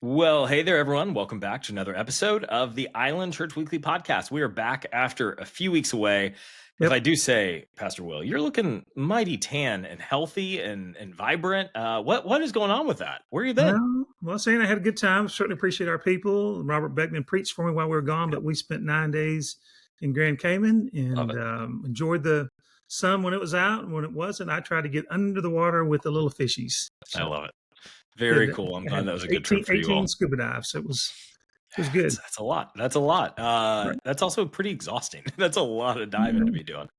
Well, hey there, everyone. Welcome back to another episode of the Island Church Weekly Podcast. We are back after a few weeks away. If Yep. I do say, Pastor Will, you're looking mighty tan and healthy and vibrant. What is going on with that? Where you been? Saying I had a good time. Certainly appreciate our people. Robert Beckman preached for me while we were gone, Yep, but we spent 9 days in Grand Cayman love and it. enjoyed the sun when it was out. And when it wasn't, I tried to get under the water with the little fishies. I So love it. did Very that. cool. I'm I glad had that was a good trip 18, for you 18 all. scuba dives. So it was good. That's a lot. That's a lot. Right. That's also pretty exhausting. That's a lot of diving to Yeah. be doing.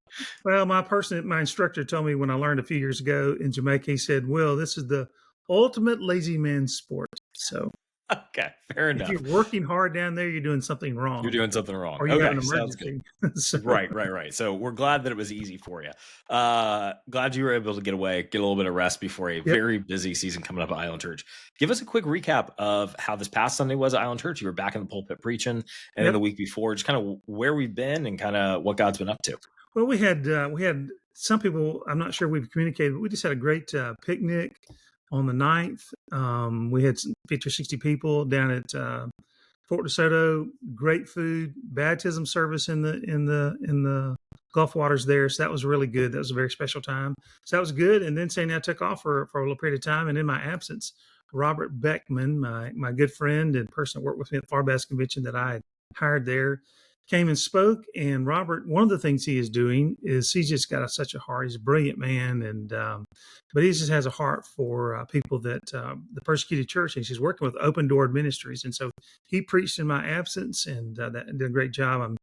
Well, my instructor told me when I learned a few years ago in Jamaica, he said, "Will, this is the ultimate lazy man sport. So Okay, fair if you're enough. working hard down there, you're doing something You're wrong doing something wrong. or you have Okay, an sounds good. emergency." So, Right. So we're glad that it was easy for you. Glad you were able to get away, get a little bit of rest before a yep, very busy season coming up at Island Church. Give us a quick recap of how this past Sunday was at Island Church. You were back in the pulpit preaching, and then the yep. week before, just kind of where we've been and kind of what God's been up to. Well, we had some people. I'm not sure we've communicated, but we just had a great picnic on the 9th. We had 50 or 60 people down at Fort DeSoto. Great food, baptism service in the Gulf waters there. So that was really good. That was a very special time. So that was good. And then Sandy, I took off for a little period of time, and in my absence, Robert Beckman, my good friend and person that worked with me at the Farbast Convention that I had hired there, came and spoke. And Robert, one of the things he is doing is he's just got such a heart. He's a brilliant man, and but he just has a heart for people that the persecuted church. And he's working with Open Door Ministries, and so he preached in my absence, and that did a great job.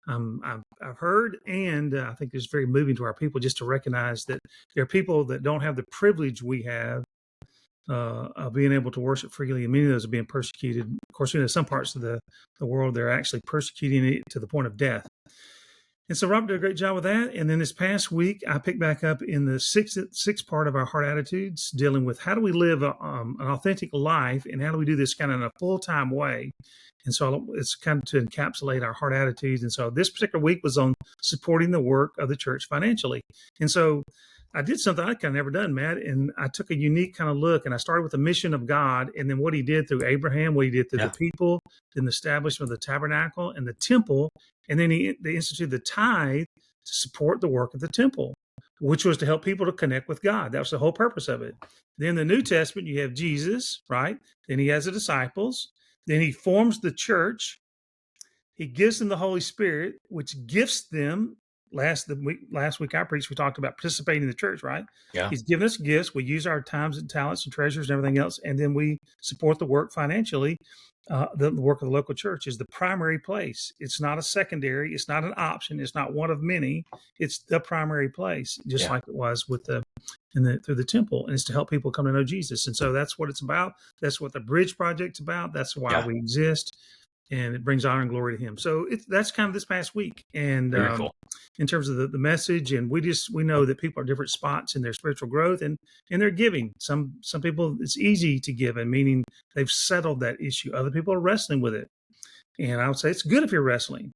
I've heard, and I think it's very moving to our people just to recognize that there are people that don't have the privilege we have of being able to worship freely, and many of those are being persecuted. Of course, in some parts of the world, they're actually persecuting it to the point of death. And so Robert did a great job with that. And then this past week, I picked back up in the sixth part of our heart attitudes, dealing with how do we live an authentic life, and how do we do this kind of in a full-time way. And so it's kind of to encapsulate our heart attitudes. And so this particular week was on supporting the work of the church financially. And so I did something I kind of never done, Matt, and I took a unique kind of look, and I started with the mission of God, and then what He did through Abraham, what He did through the Yeah, people, then the establishment of the tabernacle and the temple, and then they instituted the tithe to support the work of the temple, which was to help people to connect with God. That was the whole purpose of it. Then the New Testament, you have Jesus, right? Then He has the disciples. Then He forms the church. He gives them the Holy Spirit, which gifts them. Last week I preached, we talked about participating in the church, right? yeah, He's given us gifts. We use our times and talents and treasures and everything else, and then we support the work financially. The work of the local church is the primary place. It's not a secondary. It's not an option. It's not one of many. It's the primary place, just yeah, like it was with through the temple, and it's to help people come to know Jesus. And so that's what it's about. That's what the Bridge Project's about. That's why yeah. we exist, and it brings honor and glory to Him. So that's kind of this past week, and Very cool. in terms of the message, and we know that people are different spots in their spiritual growth and their giving. Some people it's easy to give, and meaning they've settled that issue. Other people are wrestling with it, and I would say it's good if you're wrestling.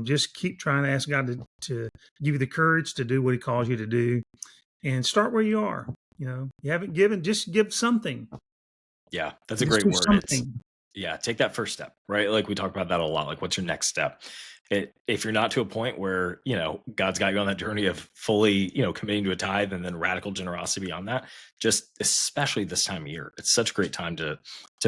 Just keep trying to ask God to give you the courage to do what He calls you to do, and start where you are. You haven't given, just give something. Yeah, that's a Just great do word. It's something. Yeah, take that first step, right? Like we talk about that a lot. Like, what's your next step? If you're not to a point where God's got you on that journey of fully committing to a tithe and then radical generosity beyond that, just especially this time of year, it's such a great time to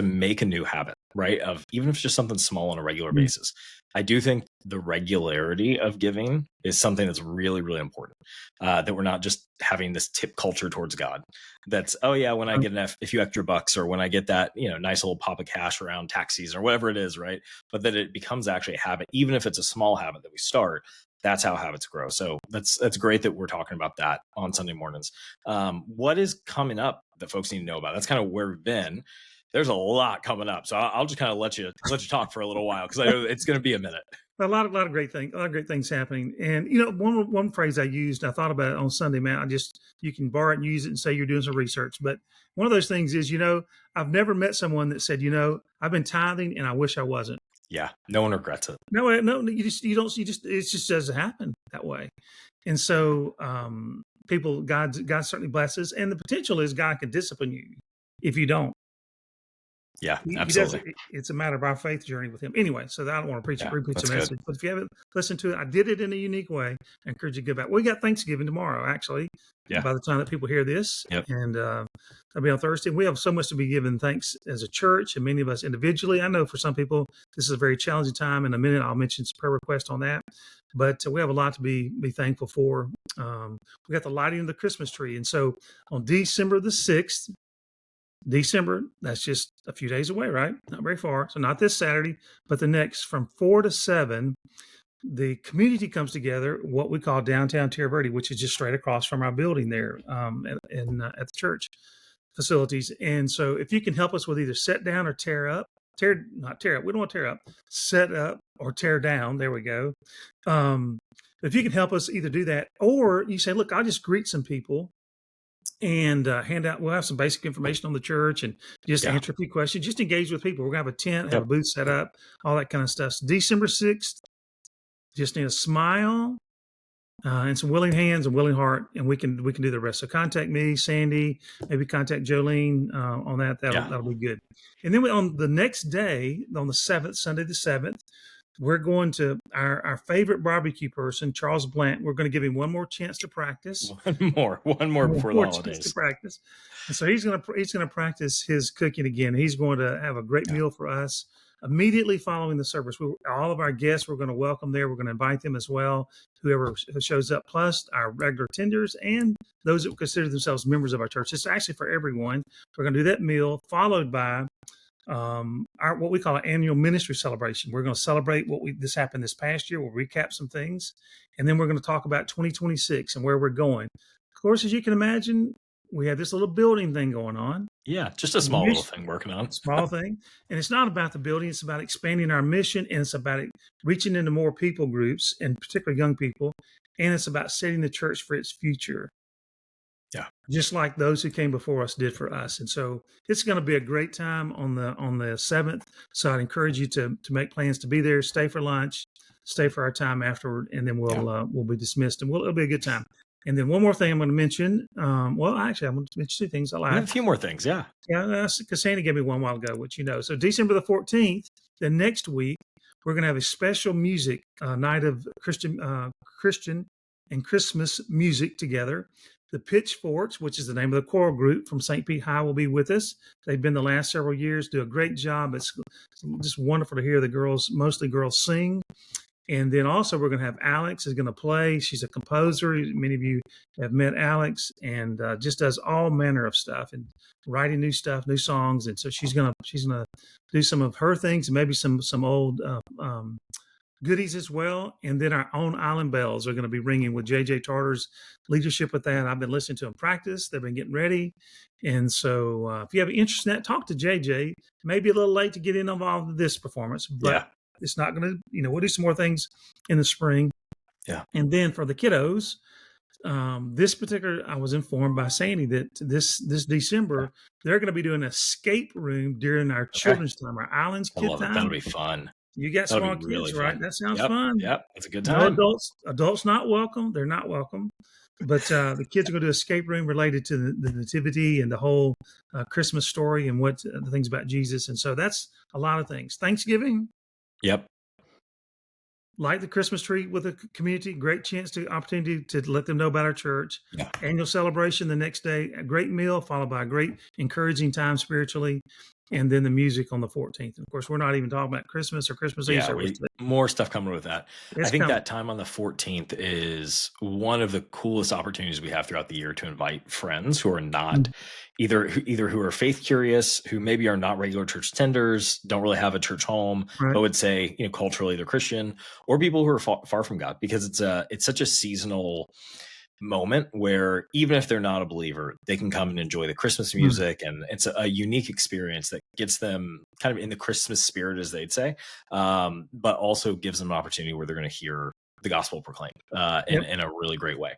make a new habit, right? Of even if it's just something small on a regular Mm. basis. I do think the regularity of giving is something that's really, really important. That we're not just having this tip culture towards God. That's, oh yeah, when I get a few extra bucks, or when I get that nice little pop of cash around tax season or whatever it is, right? But that it becomes actually a habit, even if it's a small habit that we start. That's how habits grow. So that's great that we're talking about that on Sunday mornings. What is coming up that folks need to know about? That's kind of where we've been. There's a lot coming up, so I'll just kind of let you talk for a little while, because I know it's going to be a minute. A lot of great things, a lot of great things happening. And one phrase I used, I thought about it on Sunday, man. You can borrow it and use it and say you're doing some research. But one of those things is, I've never met someone that said, I've been tithing and I wish I wasn't. Yeah, no one regrets it. No, you just it just doesn't happen that way. And so, God certainly blesses, and the potential is God can discipline you if you don't. Yeah, He does absolutely. it. It's a matter of our faith journey with him. Anyway, so I don't want to Yeah, repeat the that's good. message. But if you haven't listened to it, I did it in a unique way. I encourage you to go back. We got Thanksgiving tomorrow, actually, Yeah. by the time that people hear this. Yep. And that'll be on Thursday. We have so much to be given thanks as a church and many of us individually. I know for some people, this is a very challenging time. In a minute, I'll mention some prayer requests on that. But we have a lot to be thankful for. We got the lighting of the Christmas tree. And so on December the 6th, that's just a few days away, right? Not very far. So not this Saturday, but the next from 4 to 7, the community comes together, what we call downtown Terra Verde, which is just straight across from our building there at the church facilities. And so if you can help us with either set down or not tear up, we don't want to tear up, set up or tear down. There we go. If you can help us either do that, or you say, look, I'll just greet some people and hand out. We'll have some basic information on the church and just Yeah. answer a few questions. Just engage with people. We're gonna have a tent, have Yep. a booth set up, all that kind of stuff. So December 6th. Just need a smile and some willing hands and willing heart, and we can do the rest. So contact me, Sandy. Maybe contact Jolene on that. That'll be good. And then on the next day, on the 7th, Sunday the 7th. We're going to our favorite barbecue person, Charles Blant. We're going to give him one more chance to practice. One more before the holidays. To practice. And so he's going to practice his cooking again. He's going to have a great meal for us immediately following the service. All of our guests, we're going to welcome there. We're going to invite them as well, whoever shows up, plus our regular tenders and those that consider themselves members of our church. It's actually for everyone. We're going to do that meal, followed by what we call an annual ministry celebration. We're going to celebrate this happened this past year. We'll recap some things, and then we're going to talk about 2026 and where we're going. Of course, as you can imagine, we have this little building thing going on. Yeah, just a small little thing working on. Small thing. And it's not about the building. It's about expanding our mission, and it's about reaching into more people groups, and particularly young people. And it's about setting the church for its future. Yeah. Just like those who came before us did for us. And so it's going to be a great time on the 7th. So I'd encourage you to make plans to be there, stay for lunch, stay for our time afterward, and then we'll be dismissed, and it'll be a good time. And then one more thing I'm going to mention. Actually, I'm going to mention 2 things. A few more things, yeah. Yeah, because Sandy gave me one while ago, which you know. So December the 14th, the next week, we're going to have a special music night of Christian and Christmas music together. The Pitchforks, which is the name of the choral group from St. Pete High, will be with us. They've been the last several years, do a great job. It's just wonderful to hear the girls, mostly girls, sing. And then also we're going to have Alex is going to play. She's a composer. Many of you have met Alex, and just does all manner of stuff and writing new stuff, new songs. And so she's going to do some of her things, and maybe some old goodies as well. And then our own Island Bells are going to be ringing with JJ Tarter's leadership with that. I've been listening to them practice. They've been getting ready. And so if you have an interest in that, talk to JJ. Maybe a little late to get involved in this performance, but it's not going to, we'll do some more things in the spring. Yeah. And then for the kiddos, I was informed by Sandy that this December, they're going to be doing an escape room during our children's time, our Islands Kid Time. That'll be fun. You got small kids, really right? That sounds fun. Yep, it's a good time. No adults not welcome. They're not welcome. But the kids are going to do an escape room related to the nativity and the whole Christmas story and what the things about Jesus. And so that's a lot of things. Thanksgiving. Yep. Light the Christmas tree with the community. Great opportunity to let them know about our church. Yeah. Annual celebration the next day. A great meal followed by a great encouraging time spiritually. And then the music on the 14th. And of course, we're not even talking about Christmas or Christmas Eve service. More stuff coming with that. I think that time on the 14th is one of the coolest opportunities we have throughout the year to invite friends who are not either who are faith curious, who maybe are not regular church tenders, don't really have a church home, but would say, culturally they're Christian, or people who are far from God, because it's such a seasonal moment where even if they're not a believer, they can come and enjoy the Christmas music, and it's a unique experience that gets them kind of in the Christmas spirit, as they'd say, but also gives them an opportunity where they're going to hear the gospel proclaimed in a really great way.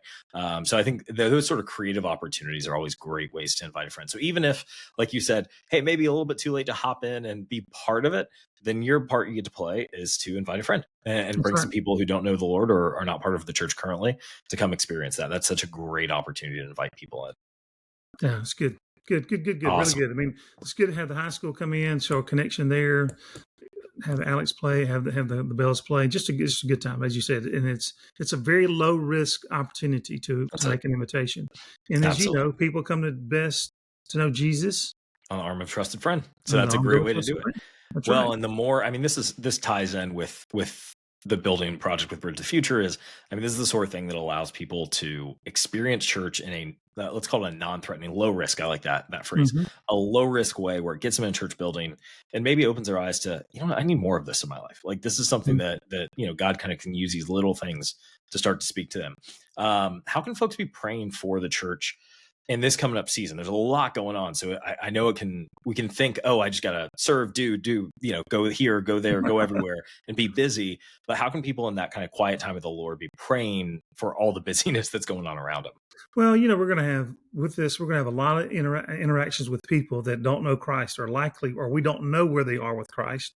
So I think those sort of creative opportunities are always great ways to invite a friend. So even if, like you said, hey, maybe a little bit too late to hop in and be part of it, then your part you get to play is to invite a friend and bring some people who don't know the Lord or are not part of the church currently to come experience that. That's such a great opportunity to invite people in. Yeah, it's good. Good. Really Awesome. good. I mean, it's good to have the high school come in, show a connection there, have Alex play, have the Bells play. Just a good time, as you said, and it's a very low risk opportunity to That's it. make an invitation. And as you Absolutely. know, people come to best to know Jesus On the arm of a trusted friend. So and the that's a arm great door way to trusted do it. friend. That's right. Well, and the more, I mean, this ties in with the building project with Bridge to the Future is, I mean, this is the sort of thing that allows people to experience church in a, let's call it a non-threatening, low risk. I like that phrase, Mhm. a low risk way where it gets them in a church building and maybe opens their eyes to, you know, I need more of this in my life. Like this is something that, you know, God kind of can use these little things to start to speak to them. How can folks be praying for the church in this coming up season? There's a lot going on. So I know we can think, oh, I just got to serve, do, you know, go here, go there, go everywhere and be busy. But how can people in that kind of quiet time with the Lord be praying for all the busyness that's going on around them? Well, you know, we're going to have with this, we're going to have a lot of interactions with people that don't know Christ or likely, or we don't know where they are with Christ.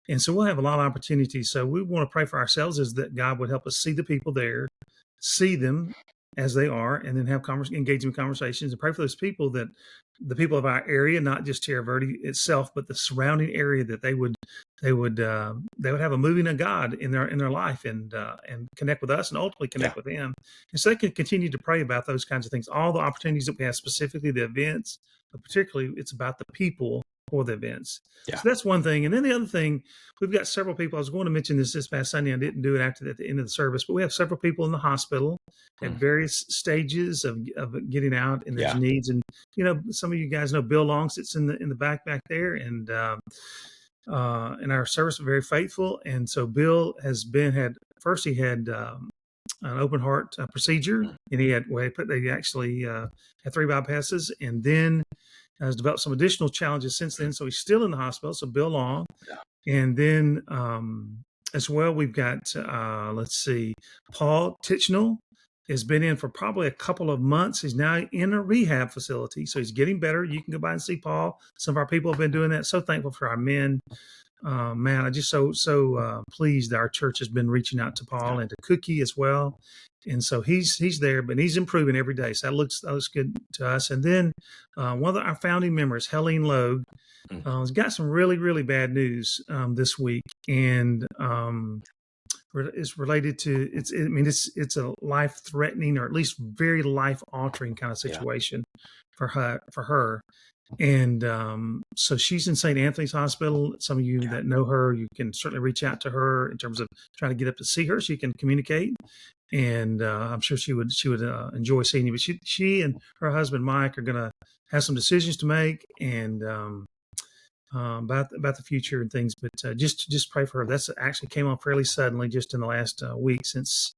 And so we'll have a lot of opportunities. So we want to pray for ourselves is that God would help us see the people there, see them as they are, and then have engaging conversations and pray for those people that the people of our area, not just Terra Verde itself, but the surrounding area, that they would have a moving of God in their life and connect with us and ultimately connect Yeah. with Him. And so they can continue to pray about those kinds of things, all the opportunities that we have, specifically the events, but particularly it's about the people for the events. Yeah. So that's one thing. And then the other thing, we've got several people. I was going to mention this past Sunday. I didn't do it at the end of the service, but we have several people in the hospital at various stages of getting out, and there's needs. And you know, some of you guys know Bill Long sits in the back there, and in our service, very faithful. And so Bill has had an open heart procedure, and they actually had 3 bypasses, and then has developed some additional challenges since then. So he's still in the hospital. So Bill Long, and then as well, we've got Paul Tichnell has been in for probably a couple of months. He's now in a rehab facility, so he's getting better. You can go by and see Paul. Some of our people have been doing that. So thankful for our men. Man, I just so pleased that our church has been reaching out to Paul and to Cookie as well. And so he's there, but he's improving every day. So that looks good to us. And then one of our founding members, Helene Logue, has got some really, really bad news this week. And is related to it's a life-threatening, or at least very life-altering kind of situation for her. And so she's in St. Anthony's Hospital. Some of you that know her, you can certainly reach out to her in terms of trying to get up to see her so you can communicate. And I'm sure she would enjoy seeing you. But she and her husband Mike are going to have some decisions to make, and about the future and things. But just pray for her. That's actually came on fairly suddenly, just in the last week, since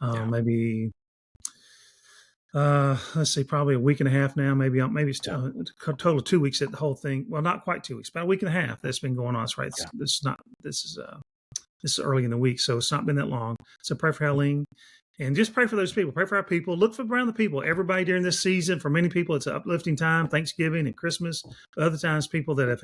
maybe. Let's see, probably a week and a half now. Maybe it's a total of 2 weeks at the whole thing. Well, not quite 2 weeks, about a week and a half that's been going on. That's right. This is early in the week, so it's not been that long. So pray for Helene, and just pray for those people. Pray for our people. Look for around the people. Everybody during this season, for many people, it's an uplifting time, Thanksgiving and Christmas. Other times, people that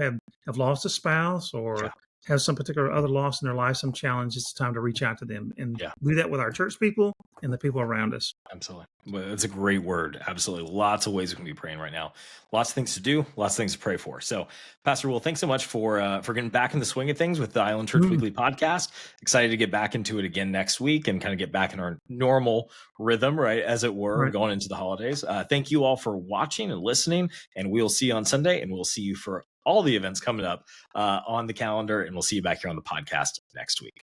have lost a spouse or have some particular other loss in their life, some challenge, it's time to reach out to them and do that with our church people and the people around us. Absolutely. Well, that's a great word. Absolutely. Lots of ways we can be praying right now. Lots of things to do, lots of things to pray for. So, Pastor Will, thanks so much for getting back in the swing of things with the Island Church Weekly podcast. Excited to get back into it again next week and kind of get back in our normal rhythm, right, as it were, going into the holidays. Thank you all for watching and listening, and we'll see you on Sunday, and we'll see you for all the events coming up on the calendar, and we'll see you back here on the podcast next week.